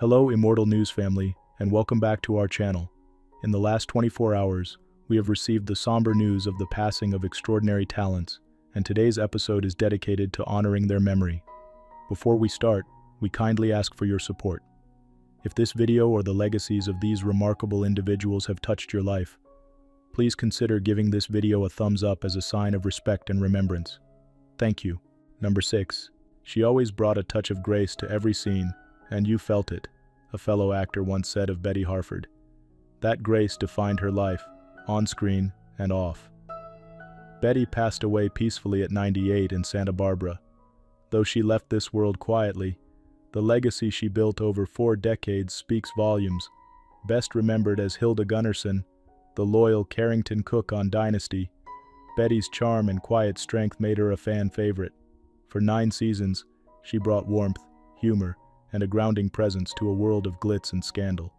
Hello, Immortal News family, and welcome back to our channel. In the last 24 hours, we have received the somber news of the passing of extraordinary talents, and today's episode is dedicated to honoring their memory. Before we start, we kindly ask for your support. If this video or the legacies of these remarkable individuals have touched your life, please consider giving this video a thumbs up as a sign of respect and remembrance. Thank you. Number 6. She always brought a touch of grace to every scene, and you felt it, a fellow actor once said of Betty Harford. That grace defined her life, on screen and off. Betty passed away peacefully at 98 in Santa Barbara. Though she left this world quietly, the legacy she built over 4 decades speaks volumes. Best remembered as Hilda Gunnarsson, the loyal Carrington cook on Dynasty, Betty's charm and quiet strength made her a fan favorite. For 9 seasons, she brought warmth, humor, and a grounding presence to a world of glitz and scandal.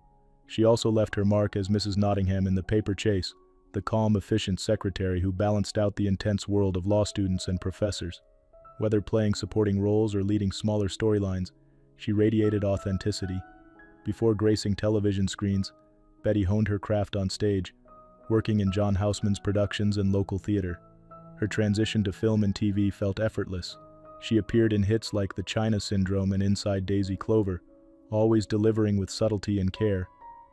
She also left her mark as Mrs. Nottingham in The Paper Chase, the calm, efficient secretary who balanced out the intense world of law students and professors. Whether playing supporting roles or leading smaller storylines, she radiated authenticity. Before gracing television screens, Betty honed her craft on stage, working in John Houseman's productions and local theater. Her transition to film and TV felt effortless. She appeared in hits like The China Syndrome and Inside Daisy Clover, always delivering with subtlety and care.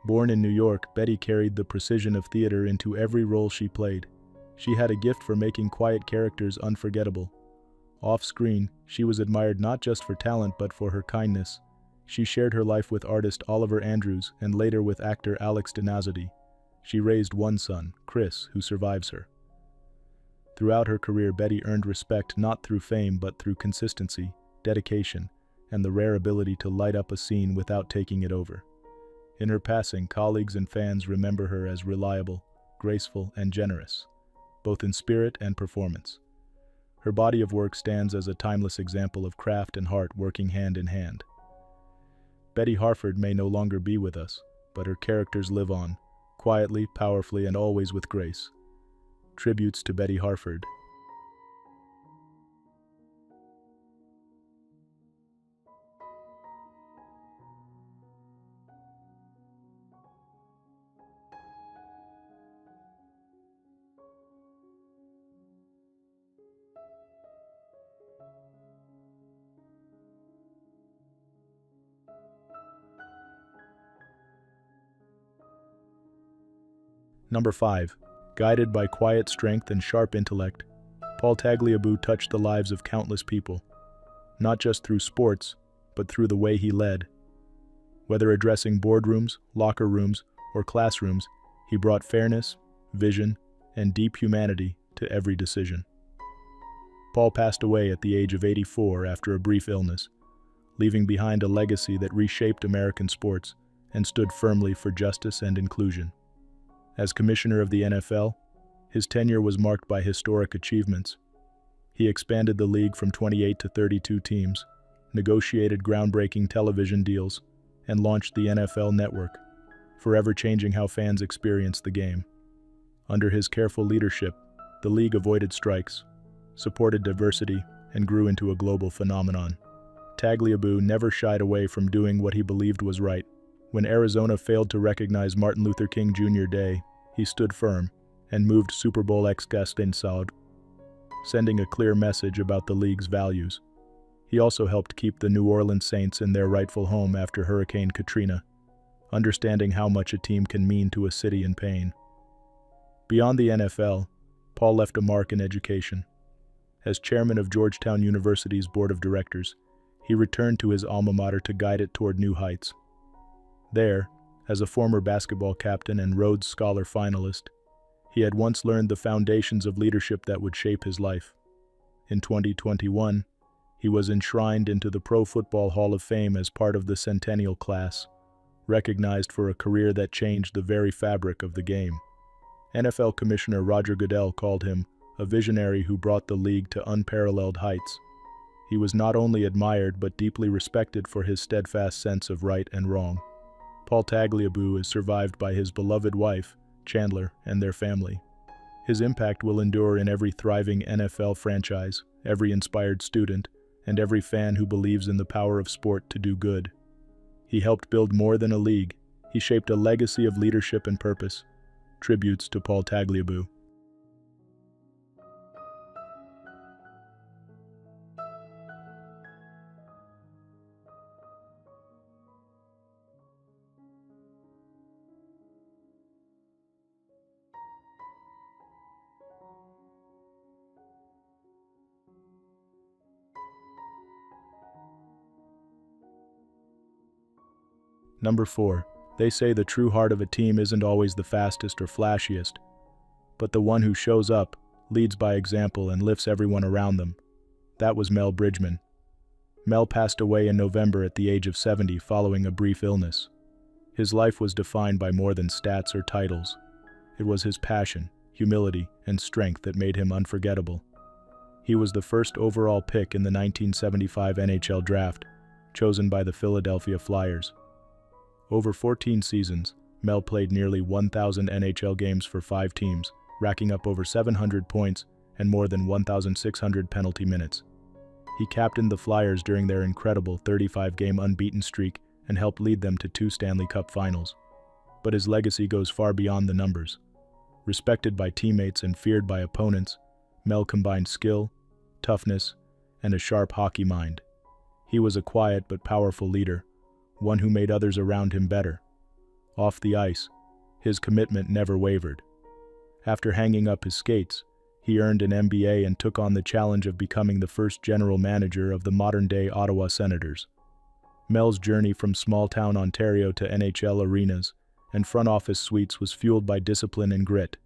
Born in New York, Betty carried the precision of theater into every role she played. She had a gift for making quiet characters unforgettable. Off-screen, she was admired not just for talent but for her kindness. She shared her life with artist Oliver Andrews and later with actor Alex Dinazadi. She raised one son, Chris, who survives her. Throughout her career, Betty earned respect not through fame but through consistency, dedication, and the rare ability to light up a scene without taking it over. In her passing, colleagues and fans remember her as reliable, graceful, and generous, both in spirit and performance. Her body of work stands as a timeless example of craft and heart working hand in hand. Betty Harford may no longer be with us, but her characters live on, quietly, powerfully, and always with grace. Tributes to Betty Harford. Number 5. Guided by quiet strength and sharp intellect, Paul Tagliabue touched the lives of countless people, not just through sports, but through the way he led. Whether addressing boardrooms, locker rooms, or classrooms, he brought fairness, vision, and deep humanity to every decision. Paul passed away at the age of 84 after a brief illness, leaving behind a legacy that reshaped American sports and stood firmly for justice and inclusion. As commissioner of the NFL, his tenure was marked by historic achievements. He expanded the league from 28 to 32 teams, negotiated groundbreaking television deals, and launched the NFL Network, forever changing how fans experience the game. Under his careful leadership, the league avoided strikes, supported diversity, and grew into a global phenomenon. Tagliabue never shied away from doing what he believed was right. When Arizona failed to recognize Martin Luther King Jr. Day, he stood firm and moved Super Bowl ex-Gaston Saud, sending a clear message about the league's values. He also helped keep the New Orleans Saints in their rightful home after Hurricane Katrina, understanding how much a team can mean to a city in pain. Beyond the NFL, Paul left a mark in education. As chairman of Georgetown University's board of directors, he returned to his alma mater to guide it toward new heights. There, as a former basketball captain and Rhodes Scholar finalist, he had once learned the foundations of leadership that would shape his life. In 2021, he was enshrined into the Pro Football Hall of Fame as part of the Centennial class, recognized for a career that changed the very fabric of the game. NFL Commissioner Roger Goodell called him a visionary who brought the league to unparalleled heights. He was not only admired but deeply respected for his steadfast sense of right and wrong. Paul Tagliabue is survived by his beloved wife, Chandler, and their family. His impact will endure in every thriving NFL franchise, every inspired student, and every fan who believes in the power of sport to do good. He helped build more than a league. He shaped a legacy of leadership and purpose. Tributes to Paul Tagliabue. Number 4. They say the true heart of a team isn't always the fastest or flashiest, but the one who shows up, leads by example, and lifts everyone around them. That was Mel Bridgman. Mel passed away in November at the age of 70 following a brief illness. His life was defined by more than stats or titles. It was his passion, humility, and strength that made him unforgettable. He was the first overall pick in the 1975 NHL draft, chosen by the Philadelphia Flyers. Over 14 seasons, Mel played nearly 1,000 NHL games for 5 teams, racking up over 700 points and more than 1,600 penalty minutes. He captained the Flyers during their incredible 35-game unbeaten streak and helped lead them to 2 Stanley Cup finals. But his legacy goes far beyond the numbers. Respected by teammates and feared by opponents, Mel combined skill, toughness, and a sharp hockey mind. He was a quiet but powerful leader, one who made others around him better. Off the ice, his commitment never wavered. After hanging up his skates, he earned an MBA and took on the challenge of becoming the first general manager of the modern-day Ottawa Senators. Mel's journey from small-town Ontario to NHL arenas and front office suites was fueled by discipline and grit.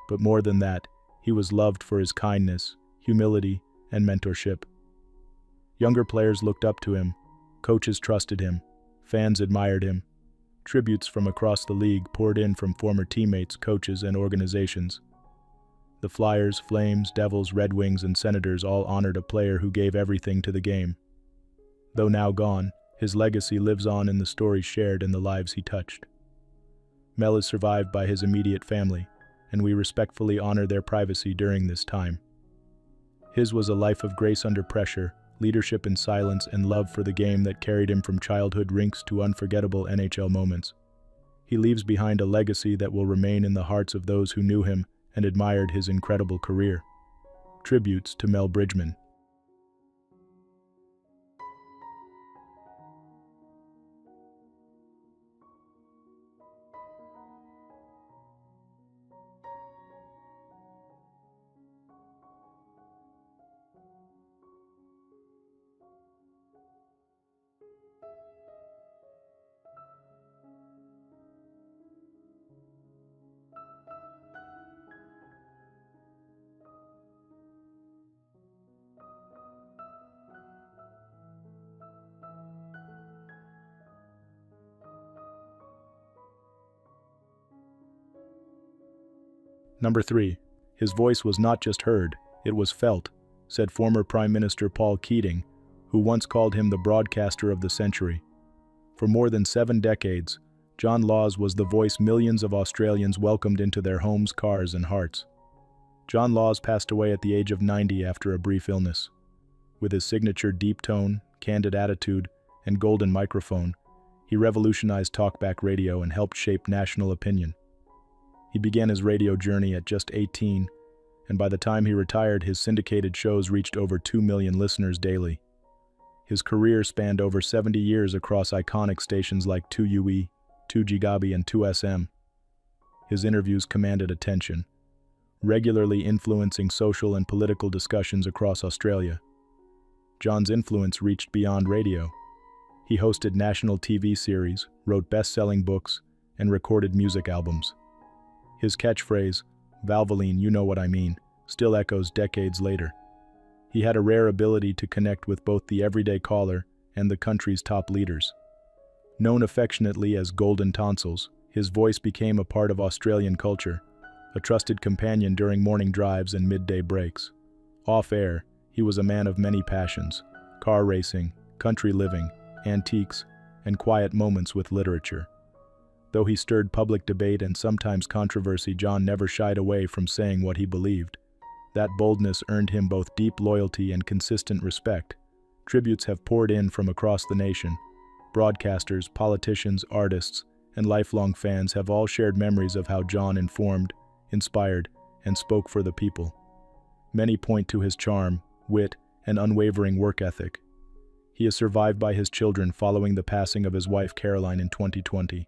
But more than that, he was loved for his kindness, humility, and mentorship. Younger players looked up to him, coaches trusted him, fans admired him. Tributes from across the league poured in from former teammates, coaches, and organizations. The Flyers, Flames, Devils, Red Wings, and Senators all honored a player who gave everything to the game. Though now gone, his legacy lives on in the stories shared and the lives he touched. Mel is survived by his immediate family, and we respectfully honor their privacy during this time. His was a life of grace under pressure, leadership in silence, and love for the game that carried him from childhood rinks to unforgettable NHL moments. He leaves behind a legacy that will remain in the hearts of those who knew him and admired his incredible career. Tributes to Mel Bridgman. Number 3. His voice was not just heard, it was felt, said former Prime Minister Paul Keating, who once called him the broadcaster of the century. For more than 7 decades, John Laws was the voice millions of Australians welcomed into their homes, cars, and hearts. John Laws passed away at the age of 90 after a brief illness. With his signature deep tone, candid attitude, and golden microphone, he revolutionized talkback radio and helped shape national opinion. He began his radio journey at just 18, and by the time he retired, his syndicated shows reached over 2 million listeners daily. His career spanned over 70 years across iconic stations like 2UE, 2GBY, and 2SM. His interviews commanded attention, regularly influencing social and political discussions across Australia. John's influence reached beyond radio. He hosted national TV series, wrote best-selling books, and recorded music albums. His catchphrase, "Valvoline, you know what I mean," still echoes decades later. He had a rare ability to connect with both the everyday caller and the country's top leaders. Known affectionately as Golden Tonsils, his voice became a part of Australian culture, a trusted companion during morning drives and midday breaks. Off-air, he was a man of many passions: car racing, country living, antiques, and quiet moments with literature. Though he stirred public debate and sometimes controversy, John never shied away from saying what he believed. That boldness earned him both deep loyalty and consistent respect. Tributes have poured in from across the nation, Broadcasters, politicians, artists, and lifelong fans have all shared memories of how John informed, inspired, and spoke for the people. Many point to his charm, wit, and unwavering work ethic. He is survived by his children following the passing of his wife Caroline in 2020.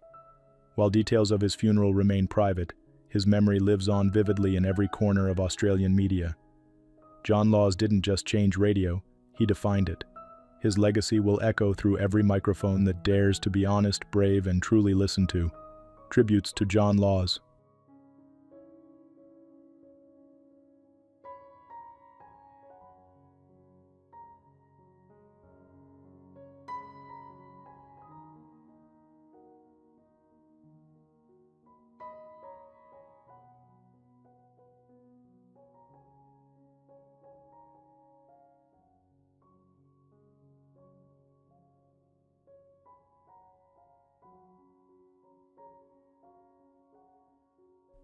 While details of his funeral remain private, his memory lives on vividly in every corner of Australian media. John Laws didn't just change radio, he defined it. His legacy will echo through every microphone that dares to be honest, brave, and truly listened to. Tributes to John Laws.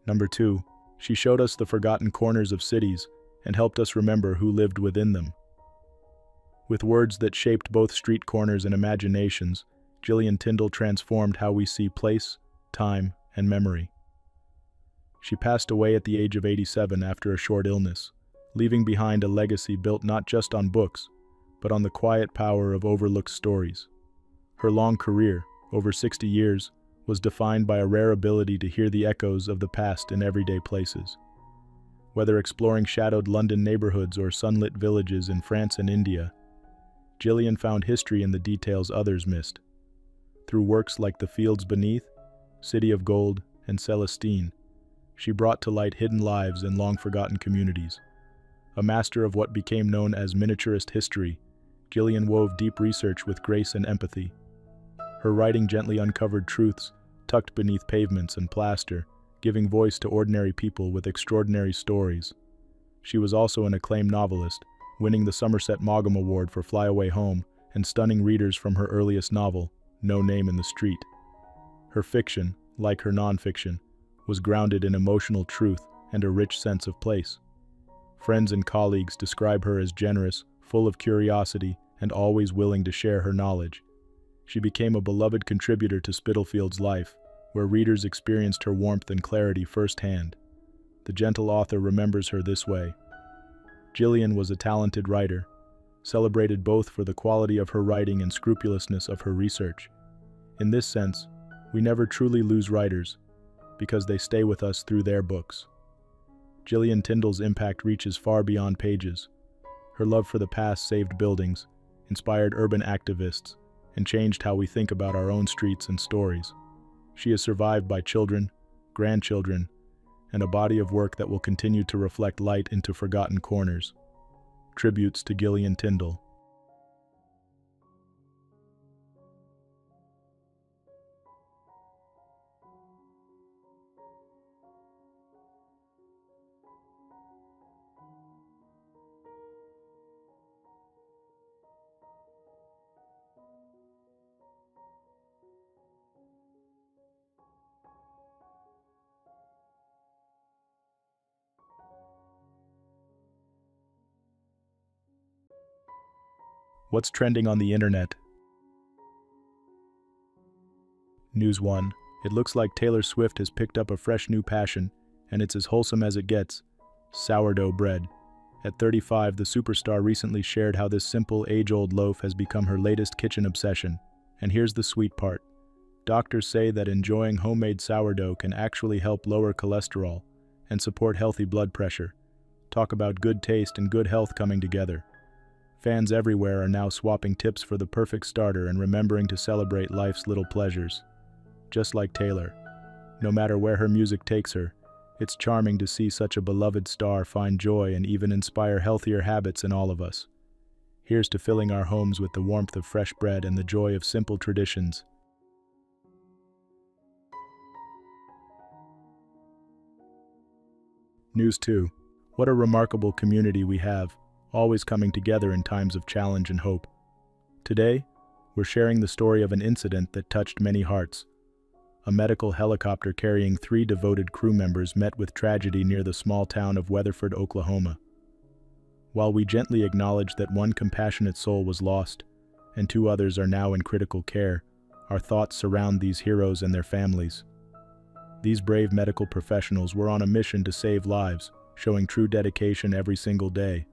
Number 2, she showed us the forgotten corners of cities and helped us remember who lived within them. With words that shaped both street corners and imaginations, Gillian Tindall transformed how we see place, time, and memory. She passed away at the age of 87 after a short illness, leaving behind a legacy built not just on books, but on the quiet power of overlooked stories. Her long career, over 60 years, was defined by a rare ability to hear the echoes of the past in everyday places. Whether exploring shadowed London neighborhoods or sunlit villages in France and India, Gillian found history in the details others missed. Through works like The Fields Beneath, City of Gold, and Celestine, she brought to light hidden lives in long-forgotten communities. A master of what became known as miniaturist history, Gillian wove deep research with grace and empathy. Her writing gently uncovered truths tucked beneath pavements and plaster, giving voice to ordinary people with extraordinary stories. She was also an acclaimed novelist, winning the Somerset Maugham Award for Fly Away Home and stunning readers from her earliest novel, No Name in the Street. Her fiction, like her nonfiction, was grounded in emotional truth and a rich sense of place. Friends and colleagues describe her as generous, full of curiosity, and always willing to share her knowledge. She became a beloved contributor to Spittlefield's life, where readers experienced her warmth and clarity firsthand. The gentle author remembers her this way. Gillian was a talented writer, celebrated both for the quality of her writing and scrupulousness of her research. In this sense, we never truly lose writers, because they stay with us through their books. Gillian Tindall's impact reaches far beyond pages. Her love for the past saved buildings, inspired urban activists, and changed how we think about our own streets and stories. She is survived by children, grandchildren, and a body of work that will continue to reflect light into forgotten corners. Tributes to Gillian Tindall. What's trending on the internet? News 1. It looks like Taylor Swift has picked up a fresh new passion, and it's as wholesome as it gets: sourdough bread. At 35, the superstar recently shared how this simple, age-old loaf has become her latest kitchen obsession. And here's the sweet part. Doctors say that enjoying homemade sourdough can actually help lower cholesterol and support healthy blood pressure. Talk about good taste and good health coming together. Fans everywhere are now swapping tips for the perfect starter and remembering to celebrate life's little pleasures. Just like Taylor, no matter where her music takes her, it's charming to see such a beloved star find joy and even inspire healthier habits in all of us. Here's to filling our homes with the warmth of fresh bread and the joy of simple traditions. News 2. What a remarkable community we have, always coming together in times of challenge and hope. Today, we're sharing the story of an incident that touched many hearts. A medical helicopter carrying 3 devoted crew members met with tragedy near the small town of Weatherford, Oklahoma. While we gently acknowledge that one compassionate soul was lost, and 2 others are now in critical care, Our thoughts surround these heroes and their families. These brave medical professionals were on a mission to save lives, showing true dedication every single day.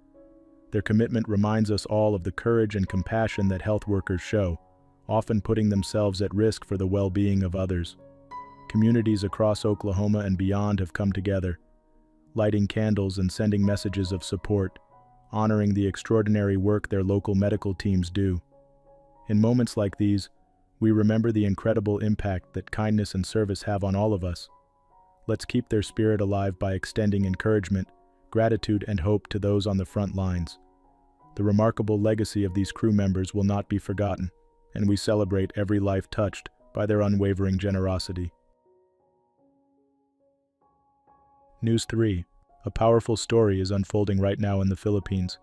Their commitment reminds us all of the courage and compassion that health workers show, often putting themselves at risk for the well-being of others. Communities across Oklahoma and beyond have come together, lighting candles and sending messages of support, honoring the extraordinary work their local medical teams do. In moments like these, we remember the incredible impact that kindness and service have on all of us. Let's keep their spirit alive by extending encouragement, gratitude, and hope to those on the front lines. The remarkable legacy of these crew members will not be forgotten, and we celebrate every life touched by their unwavering generosity. News 3. A powerful story is unfolding right now in the Philippines,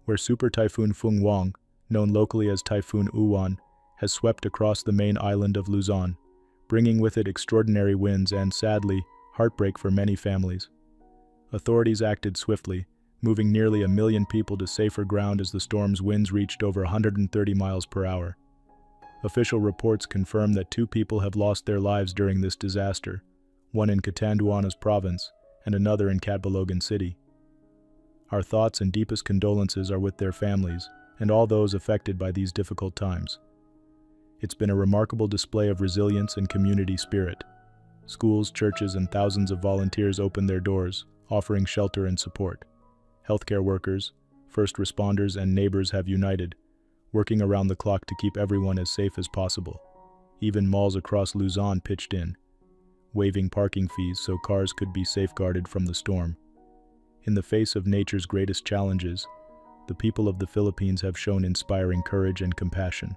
where Super Typhoon Fung Wong, known locally as Typhoon Uwan, has swept across the main island of Luzon, bringing with it extraordinary winds and, sadly, heartbreak for many families. Authorities acted swiftly, moving nearly 1 million people to safer ground as the storm's winds reached over 130 miles per hour. Official reports confirm that 2 people have lost their lives during this disaster, one in Catanduanes province and another in Catbalogan City. Our thoughts and deepest condolences are with their families and all those affected by these difficult times. It's been a remarkable display of resilience and community spirit. Schools, churches, and thousands of volunteers opened their doors, offering shelter and support. Healthcare workers, first responders, and neighbors have united, working around the clock to keep everyone as safe as possible. Even malls across Luzon pitched in, waiving parking fees so cars could be safeguarded from the storm. In the face of nature's greatest challenges, the people of the Philippines have shown inspiring courage and compassion.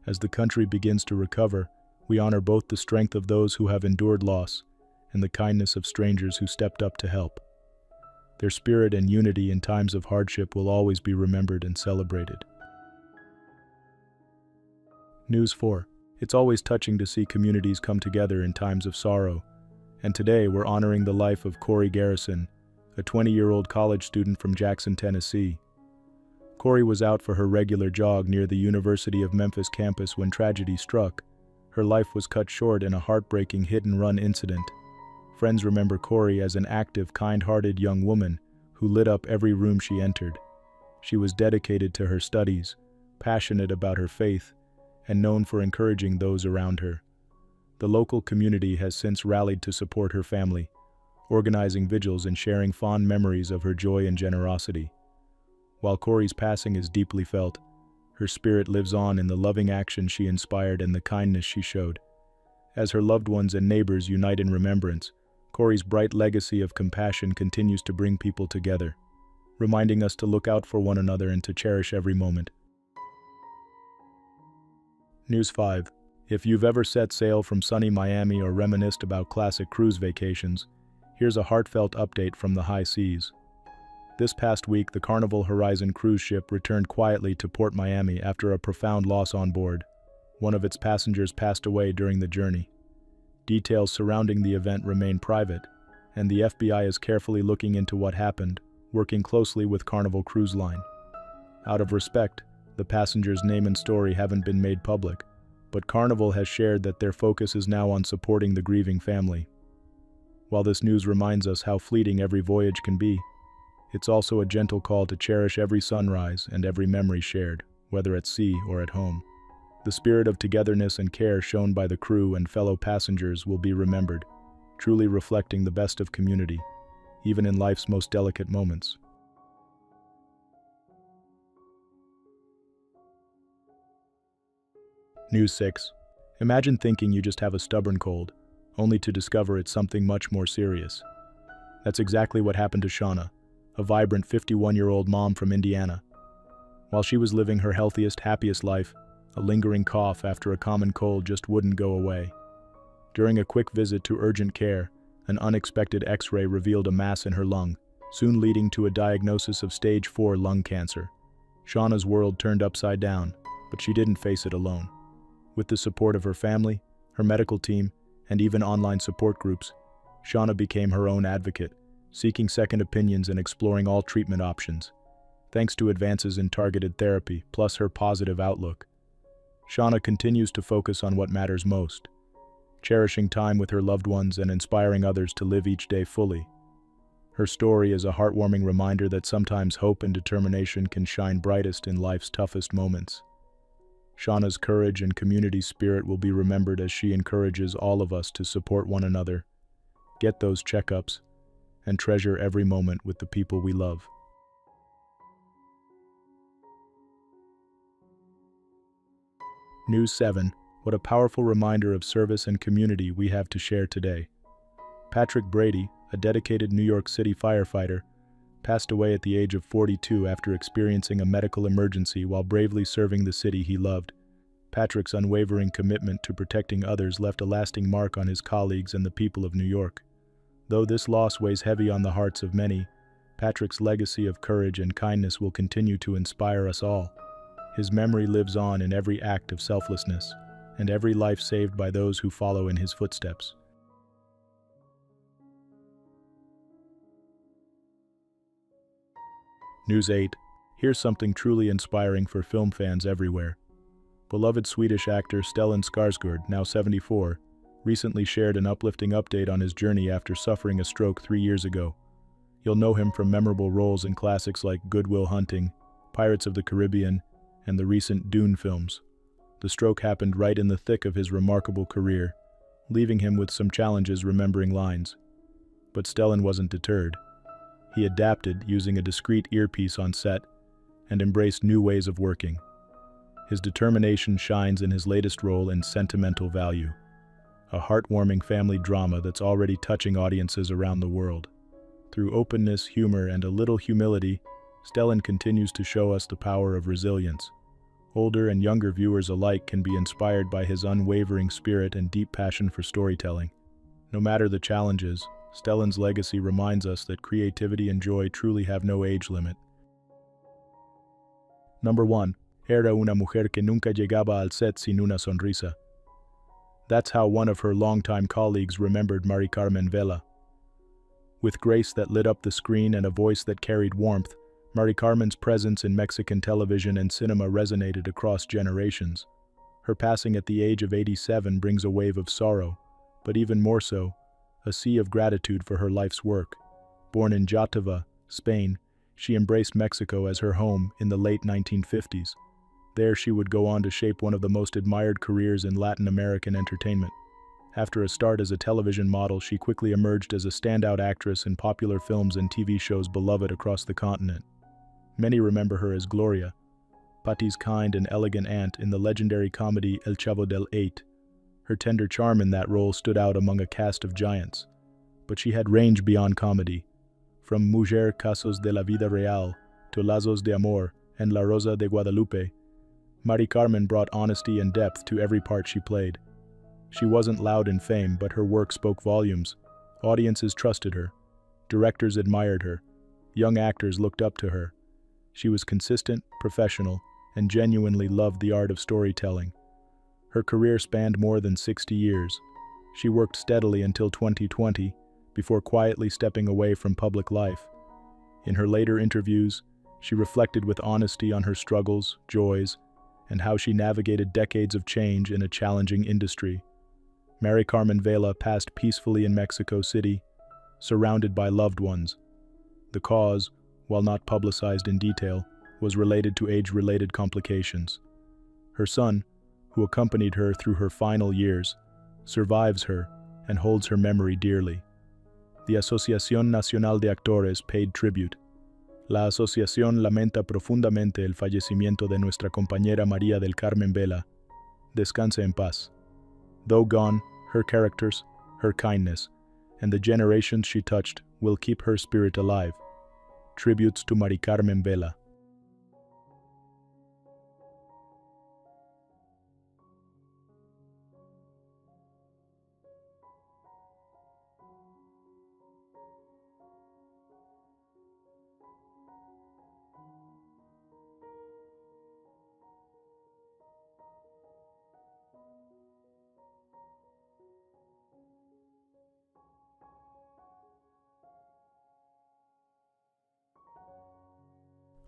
As the country begins to recover, we honor both the strength of those who have endured loss and the kindness of strangers who stepped up to help. Their spirit and unity in times of hardship will always be remembered and celebrated. News 4. It's always touching to see communities come together in times of sorrow, and today we're honoring the life of Corey Garrison, a 20-year-old college student from Jackson, Tennessee. Corey was out for her regular jog near the University of Memphis campus when tragedy struck. Her life was cut short in a heartbreaking hit-and-run incident. Friends remember Corey as an active, kind-hearted young woman who lit up every room she entered. She was dedicated to her studies, passionate about her faith, and known for encouraging those around her. The local community has since rallied to support her family, organizing vigils and sharing fond memories of her joy and generosity. While Corey's passing is deeply felt, her spirit lives on in the loving action she inspired and the kindness she showed. As her loved ones and neighbors unite in remembrance, Corey's bright legacy of compassion continues to bring people together, reminding us to look out for one another and to cherish every moment. News 5. If you've ever set sail from sunny Miami or reminisced about classic cruise vacations, here's a heartfelt update from the high seas. This past week, the Carnival Horizon cruise ship returned quietly to Port Miami after a profound loss on board. One of its passengers passed away during the journey. Details surrounding the event remain private, and the FBI is carefully looking into what happened, working closely with Carnival Cruise Line. Out of respect, the passenger's name and story haven't been made public, but Carnival has shared that their focus is now on supporting the grieving family. While this news reminds us how fleeting every voyage can be, it's also a gentle call to cherish every sunrise and every memory shared, whether at sea or at home. The spirit of togetherness and care shown by the crew and fellow passengers will be remembered, truly reflecting the best of community, even in life's most delicate moments. News 6. Imagine thinking you just have a stubborn cold, only to discover it's something much more serious. That's exactly what happened to Shauna, a vibrant 51-year-old mom from Indiana. While she was living her healthiest, happiest life, a lingering cough after a common cold just wouldn't go away. During a quick visit to urgent care, an unexpected X-ray revealed a mass in her lung, soon leading to a diagnosis of stage 4 lung cancer. Shauna's world turned upside down, but she didn't face it alone. With the support of her family, her medical team, and even online support groups, Shauna became her own advocate, seeking second opinions and exploring all treatment options. Thanks to advances in targeted therapy, plus her positive outlook, Shauna continues to focus on what matters most, cherishing time with her loved ones and inspiring others to live each day fully. Her story is a heartwarming reminder that sometimes hope and determination can shine brightest in life's toughest moments. Shauna's courage and community spirit will be remembered as she encourages all of us to support one another, get those checkups, and treasure every moment with the people we love. News 7. What a powerful reminder of service and community we have to share today. Patrick Brady, a dedicated New York City firefighter, passed away at the age of 42 after experiencing a medical emergency while bravely serving the city he loved. Patrick's unwavering commitment to protecting others left a lasting mark on his colleagues and the people of New York. Though this loss weighs heavy on the hearts of many, Patrick's legacy of courage and kindness will continue to inspire us all. His memory lives on in every act of selflessness, and every life saved by those who follow in his footsteps. News 8. Here's something truly inspiring for film fans everywhere. Beloved Swedish actor Stellan Skarsgård, now 74, recently shared an uplifting update on his journey after suffering a stroke 3 years ago. You'll know him from memorable roles in classics like Good Will Hunting, Pirates of the Caribbean, and the recent Dune films. The stroke happened right in the thick of his remarkable career, leaving him with some challenges remembering lines. But Stellan wasn't deterred. He adapted, using a discreet earpiece on set, and embraced new ways of working. His determination shines in his latest role in Sentimental Value, a heartwarming family drama that's already touching audiences around the world. Through openness, humor, and a little humility, Stellan continues to show us the power of resilience. Older and younger viewers alike can be inspired by his unwavering spirit and deep passion for storytelling. No matter the challenges, Stellan's legacy reminds us that creativity and joy truly have no age limit. Number 1. Era una mujer que nunca llegaba al set sin una sonrisa. That's how one of her longtime colleagues remembered Maricarmen Vela. With grace that lit up the screen and a voice that carried warmth, Maricarmen's presence in Mexican television and cinema resonated across generations. Her passing at the age of 87 brings a wave of sorrow, but even more so, a sea of gratitude for her life's work. Born in Jatava, Spain, she embraced Mexico as her home in the late 1950s. There she would go on to shape one of the most admired careers in Latin American entertainment. After a start as a television model, she quickly emerged as a standout actress in popular films and TV shows beloved across the continent. Many remember her as Gloria, Pati's kind and elegant aunt in the legendary comedy El Chavo del Eight. Her tender charm in that role stood out among a cast of giants. But she had range beyond comedy. From Mujer Casos de la Vida Real to Lazos de Amor and La Rosa de Guadalupe, Maricarmen brought honesty and depth to every part she played. She wasn't loud in fame, but her work spoke volumes. Audiences trusted her. Directors admired her. Young actors looked up to her. She was consistent, professional, and genuinely loved the art of storytelling. Her career spanned more than 60 years. She worked steadily until 2020, before quietly stepping away from public life. In her later interviews, she reflected with honesty on her struggles, joys, and how she navigated decades of change in a challenging industry. Maricarmen Vela passed peacefully in Mexico City, surrounded by loved ones. The cause, while not publicized in detail, was related to age-related complications. Her son, who accompanied her through her final years, survives her and holds her memory dearly. The Asociación Nacional de Actores paid tribute. La asociación lamenta profundamente el fallecimiento de nuestra compañera María del Carmen Vela. Descanse en paz. Though gone, her characters, her kindness, and the generations she touched will keep her spirit alive. Tributes to Maricarmen Vela.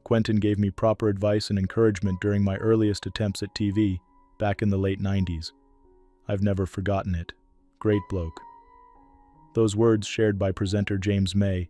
Quentin gave me proper advice and encouragement during my earliest attempts at TV, back in the late 90s. I've never forgotten it. Great bloke. Those words shared by presenter James May